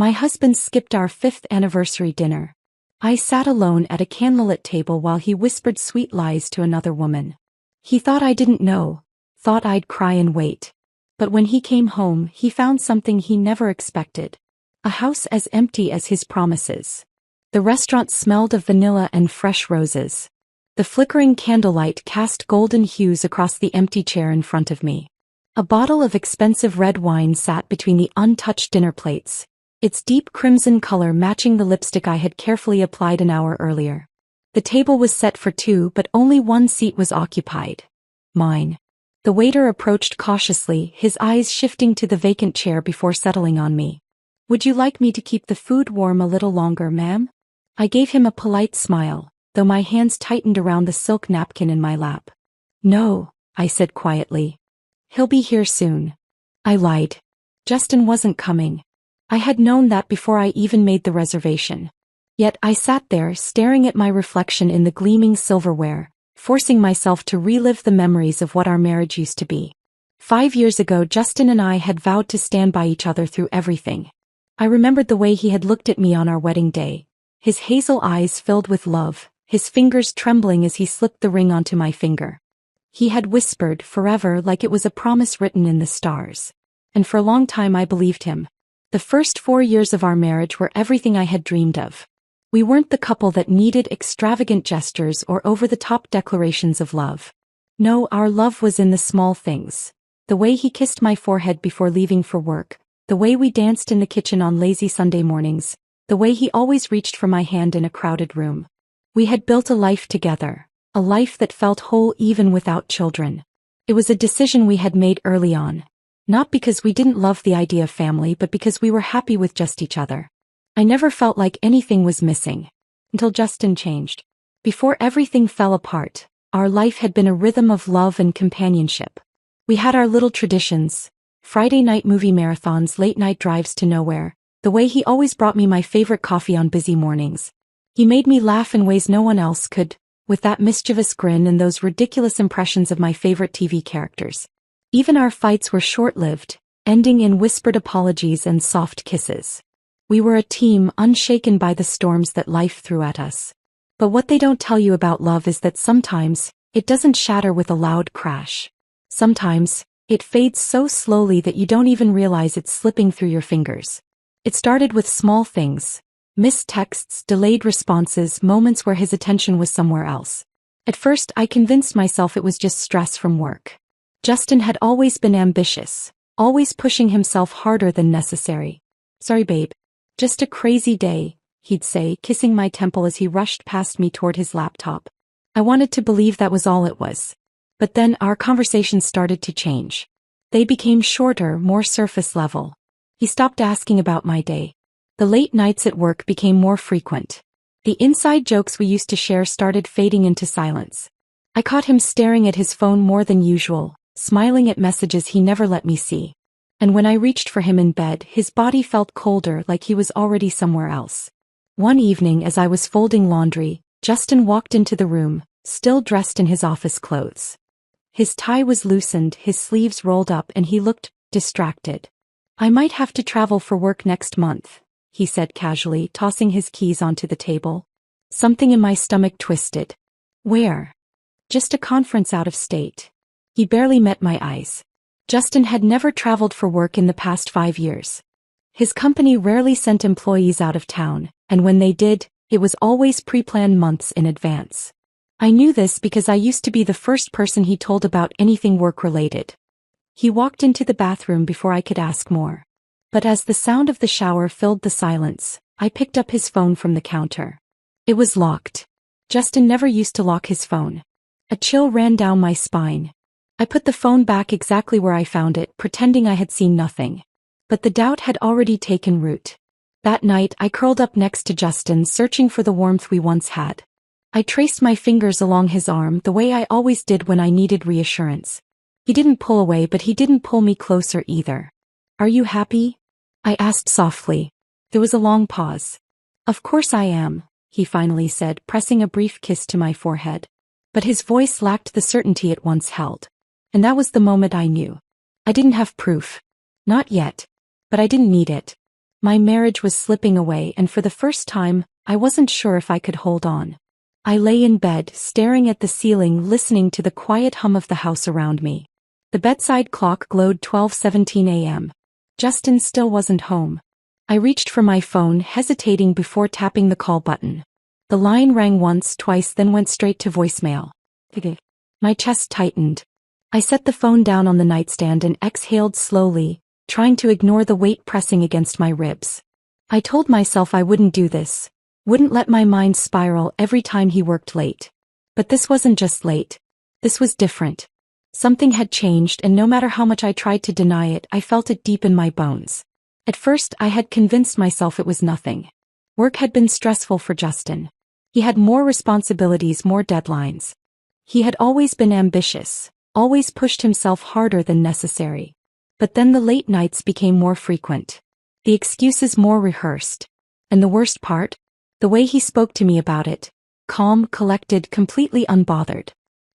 My husband skipped our 5th anniversary dinner. I sat alone at a candlelit table while he whispered sweet lies to another woman. He thought I didn't know, thought I'd cry and wait. But when he came home, he found something he never expected. A house as empty as his promises. The restaurant smelled of vanilla and fresh roses. The flickering candlelight cast golden hues across the empty chair in front of me. A bottle of expensive red wine sat between the untouched dinner plates, its deep crimson color matching the lipstick I had carefully applied an hour earlier. The table was set for two, but only one seat was occupied. Mine. The waiter approached cautiously, his eyes shifting to the vacant chair before settling on me. "Would you like me to keep the food warm a little longer, ma'am?" I gave him a polite smile, though my hands tightened around the silk napkin in my lap. "No," I said quietly. "He'll be here soon." I lied. Justin wasn't coming. I had known that before I even made the reservation. Yet I sat there staring at my reflection in the gleaming silverware, forcing myself to relive the memories of what our marriage used to be. 5 years ago, Justin and I had vowed to stand by each other through everything. I remembered the way he had looked at me on our wedding day, his hazel eyes filled with love, his fingers trembling as he slipped the ring onto my finger. He had whispered forever like it was a promise written in the stars. And for a long time I believed him. The first 4 years of our marriage were everything I had dreamed of. We weren't the couple that needed extravagant gestures or over-the-top declarations of love. No, our love was in the small things. The way he kissed my forehead before leaving for work, the way we danced in the kitchen on lazy Sunday mornings, the way he always reached for my hand in a crowded room. We had built a life together, a life that felt whole even without children. It was a decision we had made early on. Not because we didn't love the idea of family, but because we were happy with just each other. I never felt like anything was missing. Until Justin changed. Before everything fell apart, our life had been a rhythm of love and companionship. We had our little traditions. Friday night movie marathons, late night drives to nowhere. The way he always brought me my favorite coffee on busy mornings. He made me laugh in ways no one else could, with that mischievous grin and those ridiculous impressions of my favorite TV characters. Even our fights were short-lived, ending in whispered apologies and soft kisses. We were a team unshaken by the storms that life threw at us. But what they don't tell you about love is that sometimes, it doesn't shatter with a loud crash. Sometimes, it fades so slowly that you don't even realize it's slipping through your fingers. It started with small things. Missed texts, delayed responses, moments where his attention was somewhere else. At first, I convinced myself it was just stress from work. Justin had always been ambitious, always pushing himself harder than necessary. "Sorry, babe. Just a crazy day," he'd say, kissing my temple as he rushed past me toward his laptop. I wanted to believe that was all it was. But then our conversations started to change. They became shorter, more surface level. He stopped asking about my day. The late nights at work became more frequent. The inside jokes we used to share started fading into silence. I caught him staring at his phone more than usual, smiling at messages he never let me see. And when I reached for him in bed, his body felt colder, like he was already somewhere else. One evening as I was folding laundry, Justin walked into the room, still dressed in his office clothes. His tie was loosened, his sleeves rolled up, and he looked distracted. "I might have to travel for work next month," he said casually, tossing his keys onto the table. Something in my stomach twisted. "Where?" "Just a conference out of state." He barely met my eyes. Justin had never traveled for work in the past 5 years. His company rarely sent employees out of town, and when they did, it was always pre-planned months in advance. I knew this because I used to be the first person he told about anything work-related. He walked into the bathroom before I could ask more. But as the sound of the shower filled the silence, I picked up his phone from the counter. It was locked. Justin never used to lock his phone. A chill ran down my spine. I put the phone back exactly where I found it, pretending I had seen nothing. But the doubt had already taken root. That night, I curled up next to Justin, searching for the warmth we once had. I traced my fingers along his arm the way I always did when I needed reassurance. He didn't pull away, but he didn't pull me closer either. "Are you happy?" I asked softly. There was a long pause. "Of course I am," he finally said, pressing a brief kiss to my forehead. But his voice lacked the certainty it once held. And that was the moment I knew. I didn't have proof. Not yet. But I didn't need it. My marriage was slipping away, and for the first time, I wasn't sure if I could hold on. I lay in bed, staring at the ceiling, listening to the quiet hum of the house around me. The bedside clock glowed 12:17 a.m. Justin still wasn't home. I reached for my phone, hesitating before tapping the call button. The line rang once, twice, then went straight to voicemail. My chest tightened. I set the phone down on the nightstand and exhaled slowly, trying to ignore the weight pressing against my ribs. I told myself I wouldn't do this, wouldn't let my mind spiral every time he worked late. But this wasn't just late. This was different. Something had changed, and no matter how much I tried to deny it, I felt it deep in my bones. At first, I had convinced myself it was nothing. Work had been stressful for Justin. He had more responsibilities, more deadlines. He had always been ambitious, always pushed himself harder than necessary. But then the late nights became more frequent. The excuses more rehearsed. And the worst part? The way he spoke to me about it. Calm, collected, completely unbothered.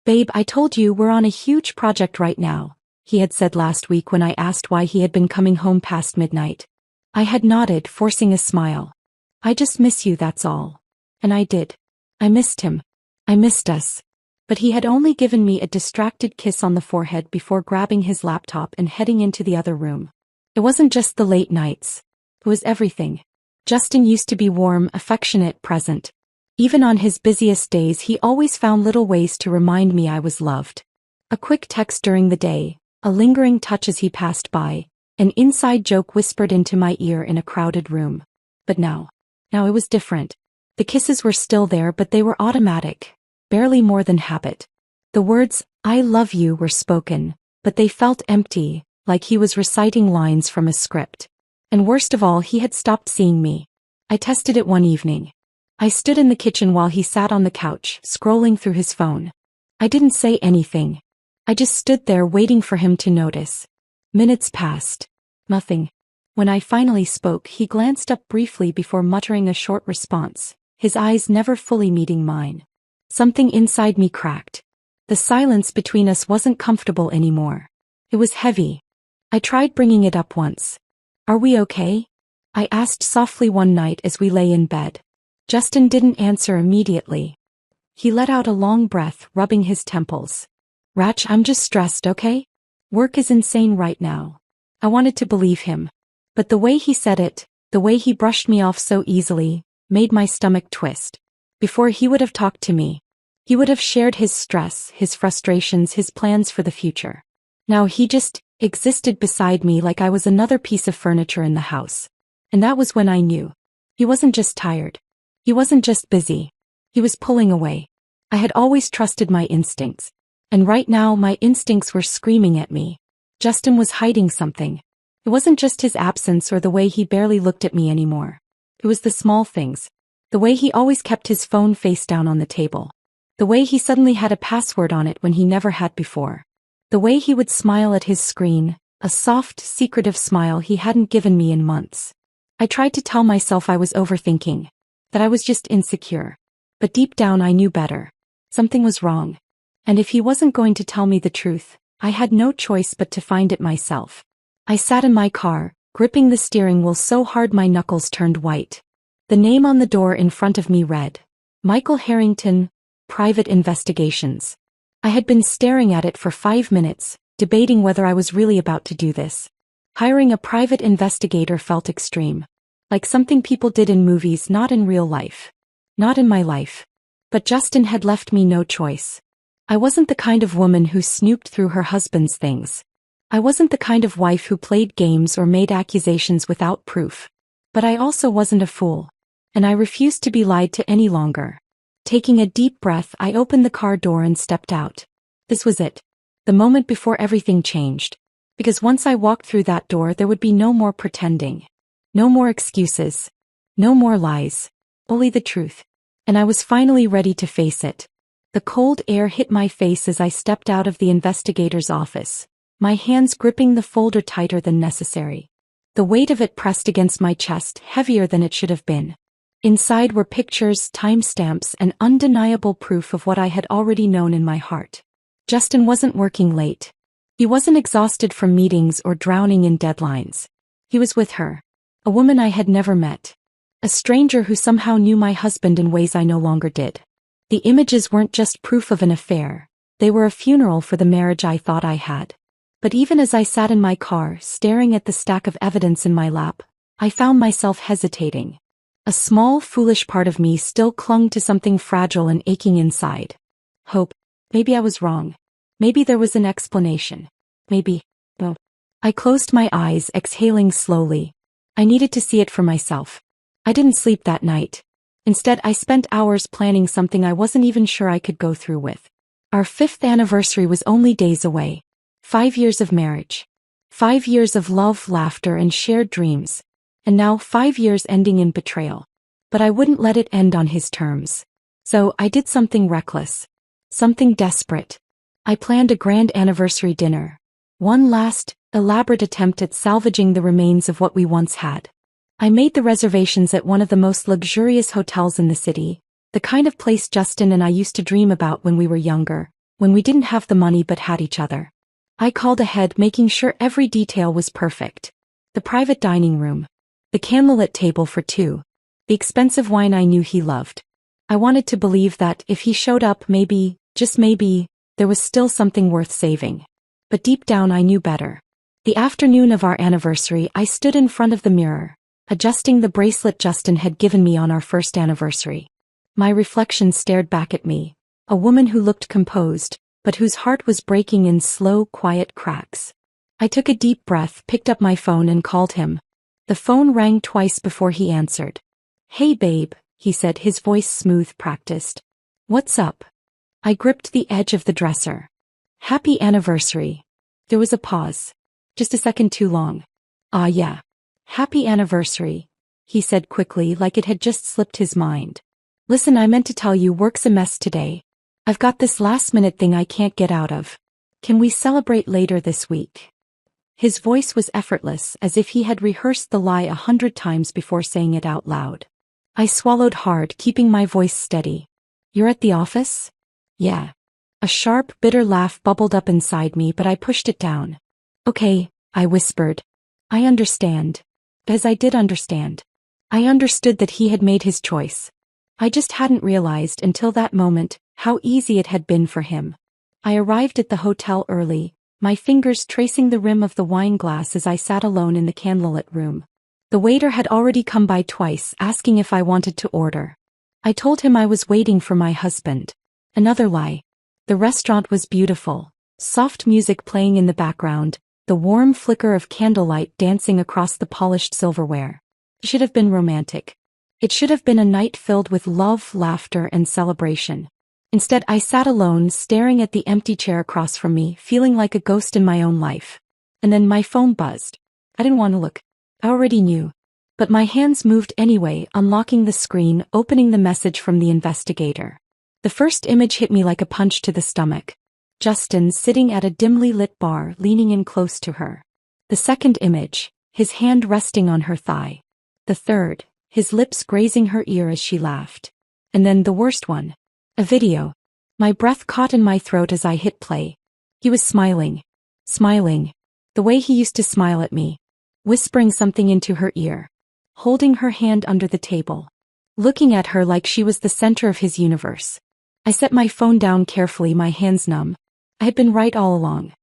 "Babe, I told you we're on a huge project right now," he had said last week when I asked why he had been coming home past midnight. I had nodded, forcing a smile. "I just miss you, that's all." And I did. I missed him. I missed us. But he had only given me a distracted kiss on the forehead before grabbing his laptop and heading into the other room. It wasn't just the late nights. It was everything. Justin used to be warm, affectionate, present. Even on his busiest days, he always found little ways to remind me I was loved. A quick text during the day, a lingering touch as he passed by, an inside joke whispered into my ear in a crowded room. But now it was different. The kisses were still there, but they were automatic, barely more than habit. The words, "I love you," were spoken, but they felt empty, like he was reciting lines from a script. And worst of all, he had stopped seeing me. I tested it one evening. I stood in the kitchen while he sat on the couch, scrolling through his phone. I didn't say anything. I just stood there waiting for him to notice. Minutes passed. Nothing. When I finally spoke, he glanced up briefly before muttering a short response, his eyes never fully meeting mine. Something inside me cracked. The silence between us wasn't comfortable anymore. It was heavy. I tried bringing it up once. "Are we okay?" I asked softly one night as we lay in bed. Justin didn't answer immediately. He let out a long breath, rubbing his temples. "Rach, I'm just stressed, okay? Work is insane right now." I wanted to believe him. But the way he said it, the way he brushed me off so easily, made my stomach twist. Before he would have talked to me, he would have shared his stress, his frustrations, his plans for the future. Now he just existed beside me like I was another piece of furniture in the house. And that was when I knew. He wasn't just tired. He wasn't just busy. He was pulling away. I had always trusted my instincts. And right now my instincts were screaming at me. Justin was hiding something. It wasn't just his absence or the way he barely looked at me anymore. It was the small things. The way he always kept his phone face down on the table. The way he suddenly had a password on it when he never had before. The way he would smile at his screen, a soft, secretive smile he hadn't given me in months. I tried to tell myself I was overthinking, that I was just insecure. But deep down I knew better. Something was wrong. And if he wasn't going to tell me the truth, I had no choice but to find it myself. I sat in my car, gripping the steering wheel so hard my knuckles turned white. The name on the door in front of me read, Michael Harrington, Private Investigations. I had been staring at it for 5 minutes, debating whether I was really about to do this. Hiring a private investigator felt extreme. Like something people did in movies, not in real life. Not in my life. But Justin had left me no choice. I wasn't the kind of woman who snooped through her husband's things. I wasn't the kind of wife who played games or made accusations without proof. But I also wasn't a fool. And I refused to be lied to any longer. Taking a deep breath, I opened the car door and stepped out. This was it. The moment before everything changed. Because once I walked through that door, there would be no more pretending. No more excuses. No more lies. Only the truth. And I was finally ready to face it. The cold air hit my face as I stepped out of the investigator's office, my hands gripping the folder tighter than necessary. The weight of it pressed against my chest, heavier than it should have been. Inside were pictures, timestamps, and undeniable proof of what I had already known in my heart. Justin wasn't working late. He wasn't exhausted from meetings or drowning in deadlines. He was with her. A woman I had never met. A stranger who somehow knew my husband in ways I no longer did. The images weren't just proof of an affair. They were a funeral for the marriage I thought I had. But even as I sat in my car, staring at the stack of evidence in my lap, I found myself hesitating. A small, foolish part of me still clung to something fragile and aching inside. Hope. Maybe I was wrong. Maybe there was an explanation. Maybe. Oh. I closed my eyes, exhaling slowly. I needed to see it for myself. I didn't sleep that night. Instead, I spent hours planning something I wasn't even sure I could go through with. Our 5th anniversary was only days away. 5 years of marriage. 5 years of love, laughter, and shared dreams. And now 5 years ending in betrayal. But I wouldn't let it end on his terms. So I did something reckless. Something desperate. I planned a grand anniversary dinner. One last, elaborate attempt at salvaging the remains of what we once had. I made the reservations at one of the most luxurious hotels in the city, the kind of place Justin and I used to dream about when we were younger, when we didn't have the money but had each other. I called ahead, making sure every detail was perfect. The private dining room. The candlelit table for two. The expensive wine I knew he loved. I wanted to believe that if he showed up, maybe, just maybe, there was still something worth saving. But deep down I knew better. The afternoon of our anniversary, I stood in front of the mirror, adjusting the bracelet Justin had given me on our first anniversary. My reflection stared back at me, a woman who looked composed, but whose heart was breaking in slow, quiet cracks. I took a deep breath, picked up my phone and called him. The phone rang twice before he answered. "Hey babe," he said, his voice smooth, practiced. "What's up?" I gripped the edge of the dresser. "Happy anniversary." There was a pause. Just a second too long. "Ah yeah. Happy anniversary," he said quickly, like it had just slipped his mind. "Listen, I meant to tell you, work's a mess today. I've got this last-minute thing I can't get out of. Can we celebrate later this week?" His voice was effortless, as if he had rehearsed the lie 100 times before saying it out loud. I swallowed hard, keeping my voice steady. "You're at the office?" "Yeah." A sharp, bitter laugh bubbled up inside me, but I pushed it down. "Okay," I whispered. "I understand." As I did understand. I understood that he had made his choice. I just hadn't realized until that moment how easy it had been for him. I arrived at the hotel early, my fingers tracing the rim of the wine glass as I sat alone in the candlelit room. The waiter had already come by twice, asking if I wanted to order. I told him I was waiting for my husband. Another lie. The restaurant was beautiful. Soft music playing in the background, the warm flicker of candlelight dancing across the polished silverware. It should have been romantic. It should have been a night filled with love, laughter, and celebration. Instead, I sat alone, staring at the empty chair across from me, feeling like a ghost in my own life. And then my phone buzzed. I didn't want to look. I already knew. But my hands moved anyway, unlocking the screen, opening the message from the investigator. The first image hit me like a punch to the stomach. Justin sitting at a dimly lit bar, leaning in close to her. The second image, his hand resting on her thigh. The third, his lips grazing her ear as she laughed. And then the worst one. A video. My breath caught in my throat as I hit play. He was smiling. Smiling. The way he used to smile at me. Whispering something into her ear. Holding her hand under the table. Looking at her like she was the center of his universe. I set my phone down carefully, my hands numb. I had been right all along.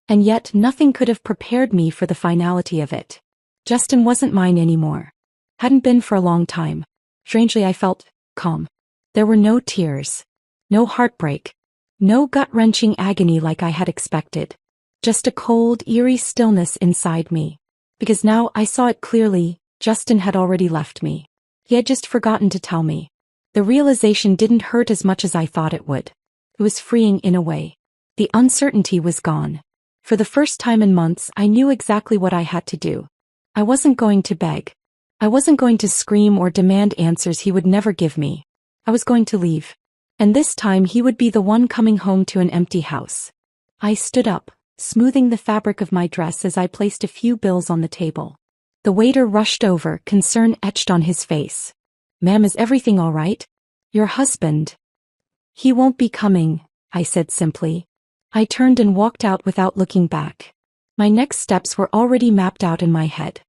And yet nothing could have prepared me for the finality of it. Justin wasn't mine anymore. Hadn't been for a long time. Strangely, I felt calm. There were no tears. No heartbreak. No gut-wrenching agony like I had expected. Just a cold, eerie stillness inside me. Because now I saw it clearly, Justin had already left me. He had just forgotten to tell me. The realization didn't hurt as much as I thought it would. It was freeing in a way. The uncertainty was gone. For the first time in months, I knew exactly what I had to do. I wasn't going to beg. I wasn't going to scream or demand answers he would never give me. I was going to leave. And this time he would be the one coming home to an empty house. I stood up, smoothing the fabric of my dress as I placed a few bills on the table. The waiter rushed over, concern etched on his face. "Ma'am, is everything all right? Your husband." "He won't be coming," I said simply. I turned and walked out without looking back. My next steps were already mapped out in my head.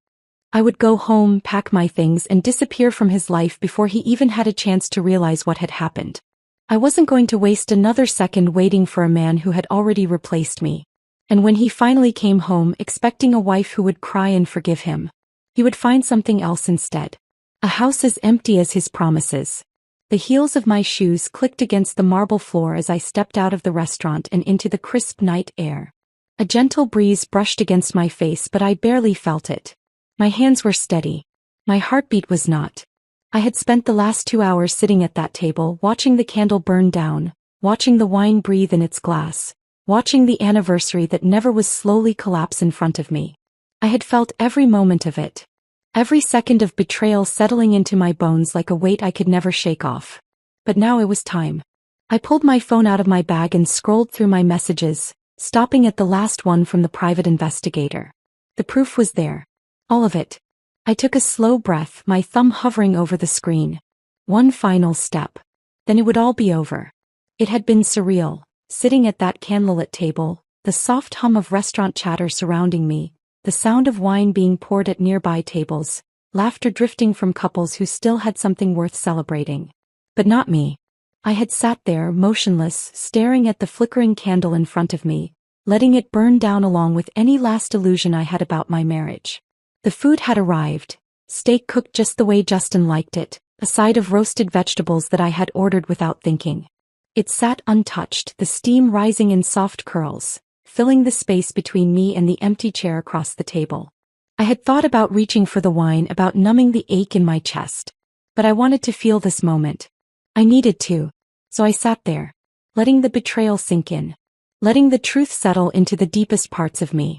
I would go home, pack my things, and disappear from his life before he even had a chance to realize what had happened. I wasn't going to waste another second waiting for a man who had already replaced me. And when he finally came home expecting a wife who would cry and forgive him, he would find something else instead. A house as empty as his promises. The heels of my shoes clicked against the marble floor as I stepped out of the restaurant and into the crisp night air. A gentle breeze brushed against my face, but I barely felt it. My hands were steady. My heartbeat was not. I had spent the last 2 hours sitting at that table, watching the candle burn down, watching the wine breathe in its glass, watching the anniversary that never was slowly collapse in front of me. I had felt every moment of it. Every second of betrayal settling into my bones like a weight I could never shake off. But now it was time. I pulled my phone out of my bag and scrolled through my messages, stopping at the last one from the private investigator. The proof was there. All of it. I took a slow breath, my thumb hovering over the screen. One final step. Then it would all be over. It had been surreal, sitting at that candlelit table, the soft hum of restaurant chatter surrounding me, the sound of wine being poured at nearby tables, laughter drifting from couples who still had something worth celebrating. But not me. I had sat there, motionless, staring at the flickering candle in front of me, letting it burn down along with any last illusion I had about my marriage. The food had arrived. Steak cooked just the way Justin liked it, a side of roasted vegetables that I had ordered without thinking. It sat untouched, the steam rising in soft curls, filling the space between me and the empty chair across the table. I had thought about reaching for the wine, about numbing the ache in my chest. But I wanted to feel this moment. I needed to. So I sat there, letting the betrayal sink in, letting the truth settle into the deepest parts of me.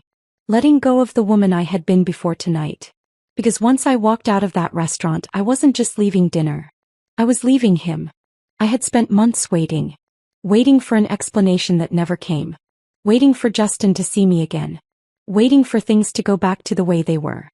Letting go of the woman I had been before tonight. Because once I walked out of that restaurant, I wasn't just leaving dinner. I was leaving him. I had spent months waiting. Waiting for an explanation that never came. Waiting for Justin to see me again. Waiting for things to go back to the way they were.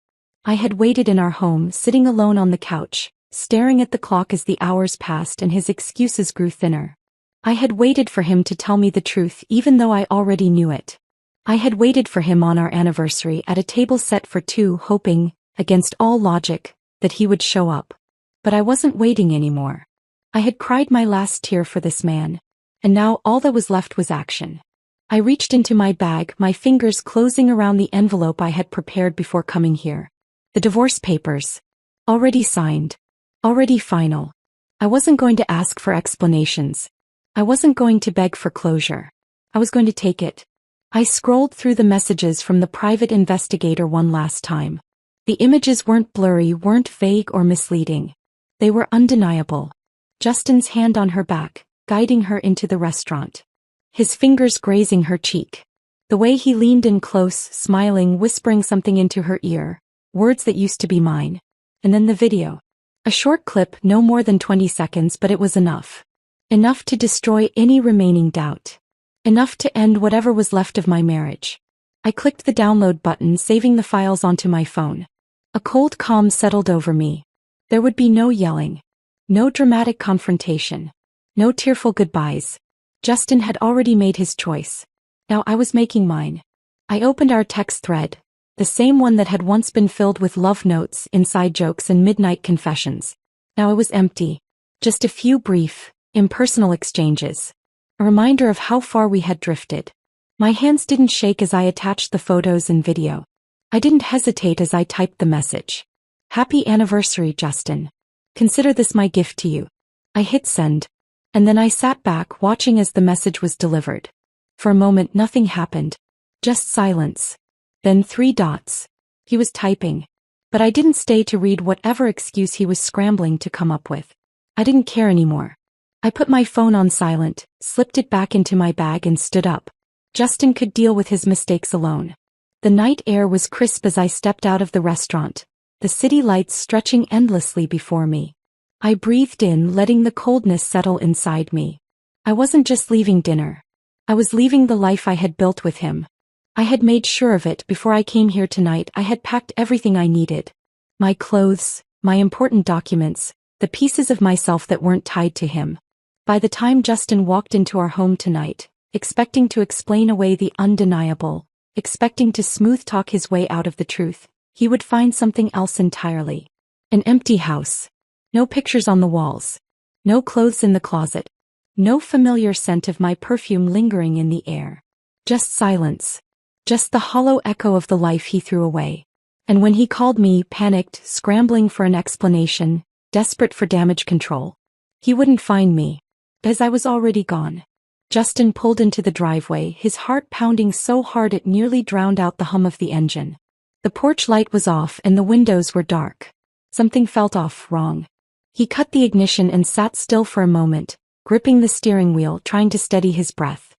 I had waited in our home, sitting alone on the couch, staring at the clock as the hours passed and his excuses grew thinner. I had waited for him to tell me the truth even though I already knew it. I had waited for him on our anniversary at a table set for two, hoping, against all logic, that he would show up. But I wasn't waiting anymore. I had cried my last tear for this man. And now all that was left was action. I reached into my bag, my fingers closing around the envelope I had prepared before coming here. The divorce papers. Already signed. Already final. I wasn't going to ask for explanations. I wasn't going to beg for closure. I was going to take it. I scrolled through the messages from the private investigator one last time. The images weren't blurry, weren't vague or misleading. They were undeniable. Justin's hand on her back, guiding her into the restaurant. His fingers grazing her cheek. The way he leaned in close, smiling, whispering something into her ear. Words that used to be mine. And then the video. A short clip, no more than 20 seconds, but it was enough. Enough to destroy any remaining doubt. Enough to end whatever was left of my marriage. I clicked the download button, saving the files onto my phone. A cold calm settled over me. There would be no yelling. No dramatic confrontation. No tearful goodbyes. Justin had already made his choice. Now I was making mine. I opened our text thread, the same one that had once been filled with love notes, inside jokes and midnight confessions. Now it was empty. Just a few brief, impersonal exchanges. A reminder of how far we had drifted. My hands didn't shake as I attached the photos and video. I didn't hesitate as I typed the message. Happy anniversary, Justin. Consider this my gift to you. I hit send. And then I sat back watching as the message was delivered. For a moment nothing happened. Just silence. Then 3 dots. He was typing. But I didn't stay to read whatever excuse he was scrambling to come up with. I didn't care anymore. I put my phone on silent, slipped it back into my bag and stood up. Justin could deal with his mistakes alone. The night air was crisp as I stepped out of the restaurant, the city lights stretching endlessly before me. I breathed in, letting the coldness settle inside me. I wasn't just leaving dinner. I was leaving the life I had built with him. I had made sure of it before I came here tonight. I had packed everything I needed. My clothes, my important documents, the pieces of myself that weren't tied to him. By the time Justin walked into our home tonight, expecting to explain away the undeniable, expecting to smooth talk his way out of the truth, he would find something else entirely. An empty house. No pictures on the walls. No clothes in the closet. No familiar scent of my perfume lingering in the air. Just silence. Just the hollow echo of the life he threw away. And when he called me, panicked, scrambling for an explanation, desperate for damage control, he wouldn't find me, as I was already gone. Justin pulled into the driveway, his heart pounding so hard it nearly drowned out the hum of the engine. The porch light was off and the windows were dark. Something felt off, wrong. He cut the ignition and sat still for a moment, gripping the steering wheel, trying to steady his breath.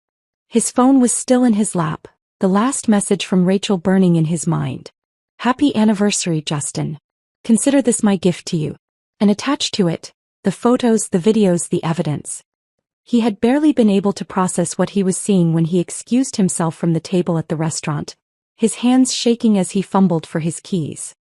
His phone was still in his lap, the last message from Rachel burning in his mind. Happy anniversary, Justin. Consider this my gift to you. And attached to it, the photos, the videos, the evidence. He had barely been able to process what he was seeing when he excused himself from the table at the restaurant, his hands shaking as he fumbled for his keys.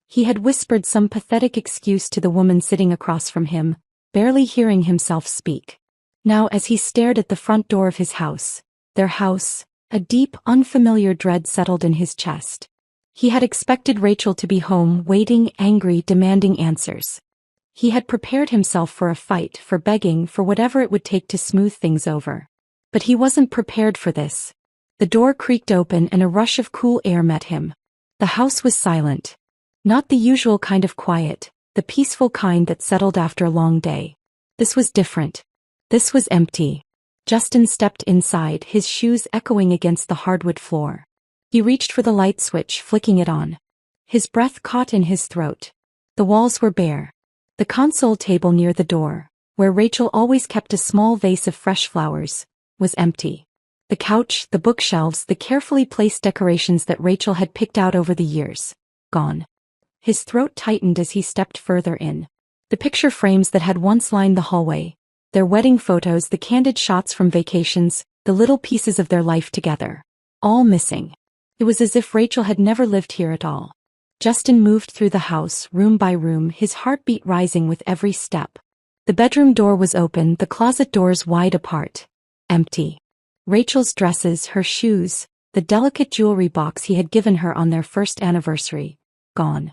He had whispered some pathetic excuse to the woman sitting across from him, barely hearing himself speak. Now as he stared at the front door of his house, their house, a deep, unfamiliar dread settled in his chest. He had expected Rachel to be home, waiting, angry, demanding answers. He had prepared himself for a fight, for begging, for whatever it would take to smooth things over. But he wasn't prepared for this. The door creaked open and a rush of cool air met him. The house was silent. Not the usual kind of quiet, the peaceful kind that settled after a long day. This was different. This was empty. Justin stepped inside, his shoes echoing against the hardwood floor. He reached for the light switch, flicking it on. His breath caught in his throat. The walls were bare. The console table near the door, where Rachel always kept a small vase of fresh flowers, was empty. The couch, the bookshelves, the carefully placed decorations that Rachel had picked out over the years, gone. His throat tightened as he stepped further in. The picture frames that had once lined the hallway, their wedding photos, the candid shots from vacations, the little pieces of their life together, all missing. It was as if Rachel had never lived here at all. Justin moved through the house, room by room, his heartbeat rising with every step. The bedroom door was open, the closet doors wide apart. Empty. Rachel's dresses, her shoes, the delicate jewelry box he had given her on their first anniversary, gone.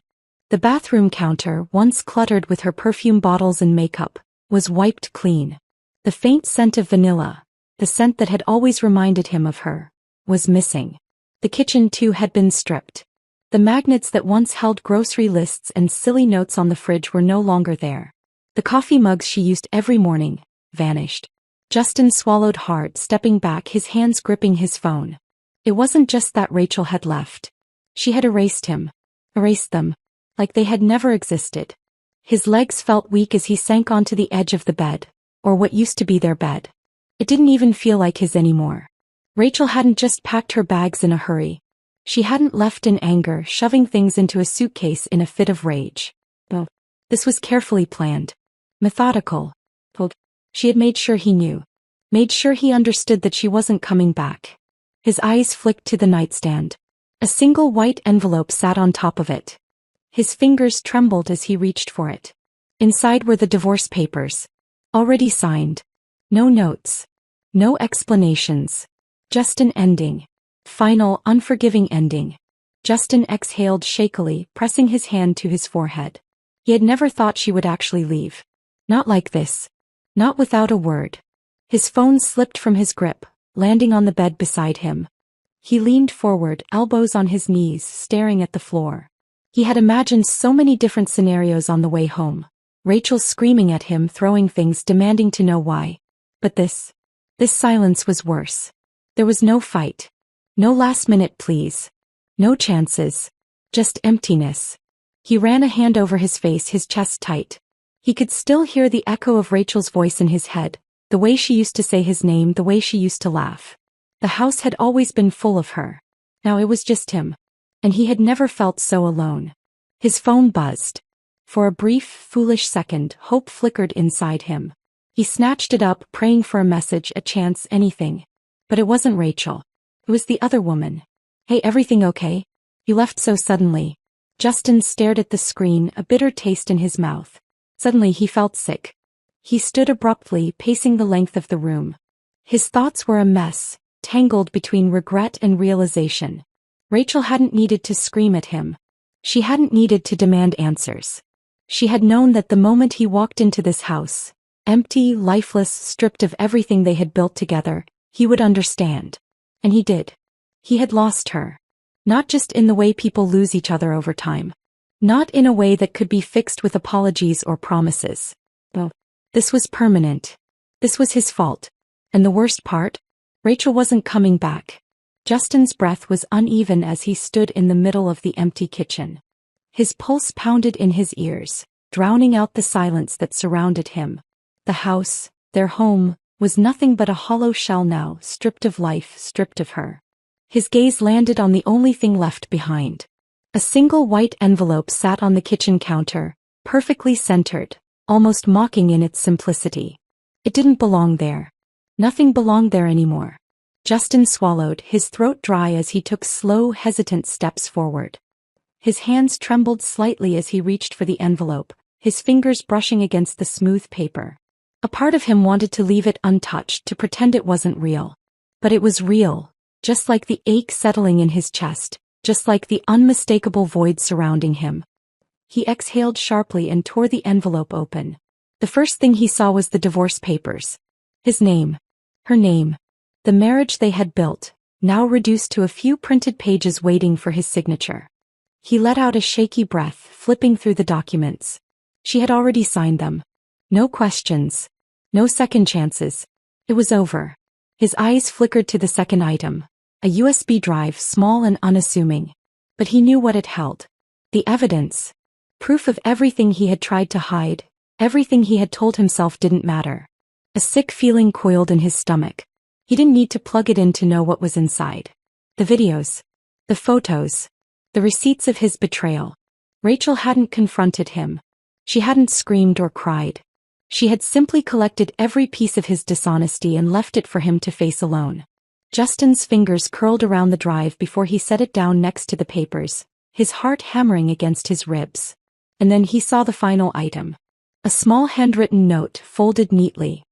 The bathroom counter, once cluttered with her perfume bottles and makeup, was wiped clean. The faint scent of vanilla, the scent that had always reminded him of her, was missing. The kitchen too had been stripped. The magnets that once held grocery lists and silly notes on the fridge were no longer there. The coffee mugs she used every morning, vanished. Justin swallowed hard, stepping back, his hands gripping his phone. It wasn't just that Rachel had left. She had erased him. Erased them. Like they had never existed. His legs felt weak as he sank onto the edge of the bed, or what used to be their bed. It didn't even feel like his anymore. Rachel hadn't just packed her bags in a hurry. She hadn't left in anger, shoving things into a suitcase in a fit of rage. No. This was carefully planned. Methodical. She had made sure he knew. Made sure he understood that she wasn't coming back. His eyes flicked to the nightstand. A single white envelope sat on top of it. His fingers trembled as he reached for it. Inside were the divorce papers. Already signed. No notes. No explanations. Just an ending. Final, unforgiving ending. Justin exhaled shakily, pressing his hand to his forehead. He had never thought she would actually leave. Not like this. Not without a word. His phone slipped from his grip, landing on the bed beside him. He leaned forward, elbows on his knees, staring at the floor. He had imagined so many different scenarios on the way home. Rachel screaming at him, throwing things, demanding to know why. But this silence was worse. There was no fight. No last-minute pleas. No chances. Just emptiness. He ran a hand over his face, his chest tight. He could still hear the echo of Rachel's voice in his head, the way she used to say his name, the way she used to laugh. The house had always been full of her. Now it was just him. And he had never felt so alone. His phone buzzed. For a brief, foolish second, hope flickered inside him. He snatched it up, praying for a message, a chance, anything. But it wasn't Rachel. It was the other woman. Hey, everything okay? You left so suddenly. Justin stared at the screen, a bitter taste in his mouth. Suddenly he felt sick. He stood abruptly, pacing the length of the room. His thoughts were a mess, tangled between regret and realization. Rachel hadn't needed to scream at him. She hadn't needed to demand answers. She had known that the moment he walked into this house, empty, lifeless, stripped of everything they had built together, he would understand. And he did. He had lost her. Not just in the way people lose each other over time. Not in a way that could be fixed with apologies or promises. No. This was permanent. This was his fault. And the worst part? Rachel wasn't coming back. Justin's breath was uneven as he stood in the middle of the empty kitchen. His pulse pounded in his ears, drowning out the silence that surrounded him. The house, their home, was nothing but a hollow shell now, stripped of life, stripped of her. His gaze landed on the only thing left behind. A single white envelope sat on the kitchen counter, perfectly centered, almost mocking in its simplicity. It didn't belong there. Nothing belonged there anymore. Justin swallowed, his throat dry as he took slow, hesitant steps forward. His hands trembled slightly as he reached for the envelope, his fingers brushing against the smooth paper. A part of him wanted to leave it untouched, to pretend it wasn't real. But it was real, just like the ache settling in his chest, just like the unmistakable void surrounding him. He exhaled sharply and tore the envelope open. The first thing he saw was the divorce papers. His name. Her name. The marriage they had built, now reduced to a few printed pages waiting for his signature. He let out a shaky breath, flipping through the documents. She had already signed them. No questions. No second chances. It was over. His eyes flickered to the second item. A USB drive, small and unassuming. But he knew what it held. The evidence. Proof of everything he had tried to hide, everything he had told himself didn't matter. A sick feeling coiled in his stomach. He didn't need to plug it in to know what was inside. The videos. The photos. The receipts of his betrayal. Rachel hadn't confronted him. She hadn't screamed or cried. She had simply collected every piece of his dishonesty and left it for him to face alone. Justin's fingers curled around the drive before he set it down next to the papers, his heart hammering against his ribs. And then he saw the final item. A small handwritten note folded neatly.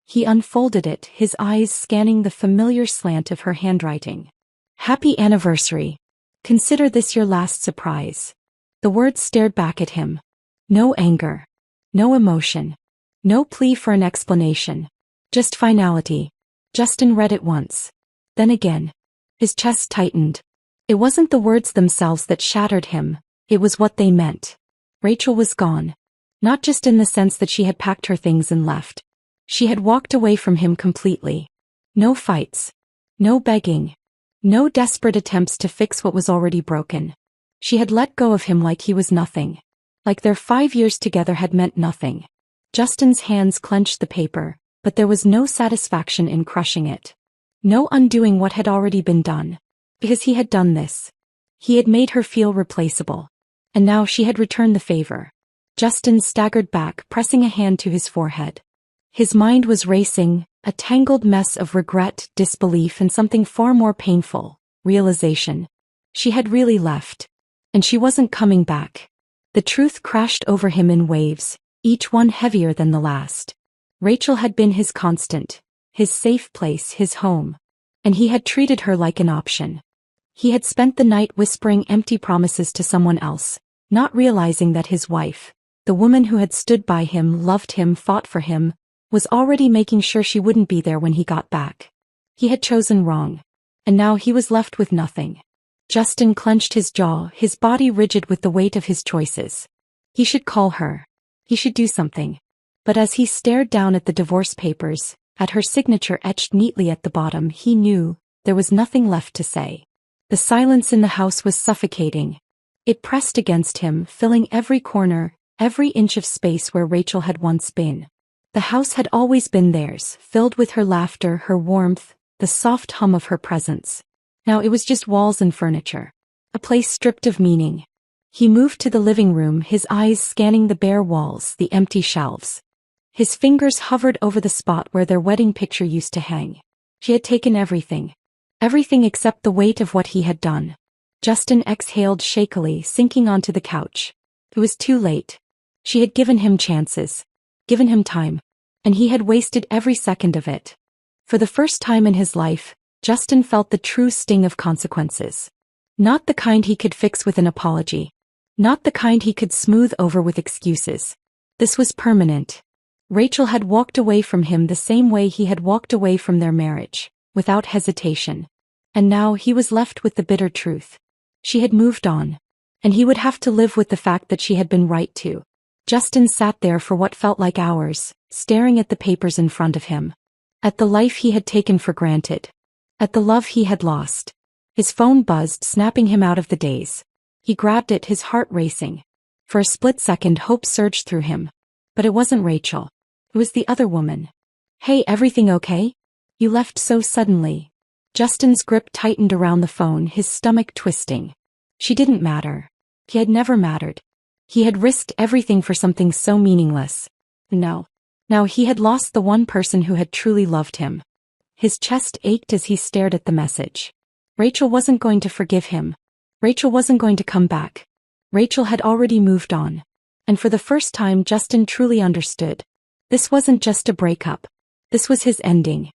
He unfolded it, his eyes scanning the familiar slant of her handwriting. Happy anniversary. Consider this your last surprise. The words stared back at him. No anger. No emotion. No plea for an explanation. Just finality. Justin read it once. Then again. His chest tightened. It wasn't the words themselves that shattered him, it was what they meant. Rachel was gone. Not just in the sense that she had packed her things and left. She had walked away from him completely. No fights. No begging. No desperate attempts to fix what was already broken. She had let go of him like he was nothing. Like their 5 years together had meant nothing. Justin's hands clenched the paper, but there was no satisfaction in crushing it. No undoing what had already been done. Because he had done this. He had made her feel replaceable. And now she had returned the favor. Justin staggered back, pressing a hand to his forehead. His mind was racing, a tangled mess of regret, disbelief, and something far more painful, realization. She had really left. And she wasn't coming back. The truth crashed over him in waves, each one heavier than the last. Rachel had been his constant, his safe place, his home. And he had treated her like an option. He had spent the night whispering empty promises to someone else, not realizing that his wife, the woman who had stood by him, loved him, fought for him, was already making sure she wouldn't be there when he got back. He had chosen wrong. And now he was left with nothing. Justin clenched his jaw, his body rigid with the weight of his choices. He should call her. He should do something. But as he stared down at the divorce papers, at her signature etched neatly at the bottom, he knew there was nothing left to say. The silence in the house was suffocating. It pressed against him, filling every corner, every inch of space where Rachel had once been. The house had always been theirs, filled with her laughter, her warmth, the soft hum of her presence. Now it was just walls and furniture. A place stripped of meaning. He moved to the living room, his eyes scanning the bare walls, the empty shelves. His fingers hovered over the spot where their wedding picture used to hang. She had taken everything. Everything except the weight of what he had done. Justin exhaled shakily, sinking onto the couch. It was too late. She had given him chances. Given him time. And he had wasted every second of it. For the first time in his life, Justin felt the true sting of consequences. Not the kind he could fix with an apology. Not the kind he could smooth over with excuses. This was permanent. Rachel had walked away from him the same way he had walked away from their marriage, without hesitation. And now he was left with the bitter truth. She had moved on. And he would have to live with the fact that she had been right too. Justin sat there for what felt like hours, staring at the papers in front of him. At the life he had taken for granted. At the love he had lost. His phone buzzed, snapping him out of the daze. He grabbed it, his heart racing. For a split second, hope surged through him. But it wasn't Rachel. It was the other woman. "Hey, everything okay? You left so suddenly." Justin's grip tightened around the phone, his stomach twisting. She didn't matter. He had never mattered. He had risked everything for something so meaningless. No. Now he had lost the one person who had truly loved him. His chest ached as he stared at the message. Rachel wasn't going to forgive him. Rachel wasn't going to come back. Rachel had already moved on. And for the first time, Justin truly understood. This wasn't just a breakup. This was his ending.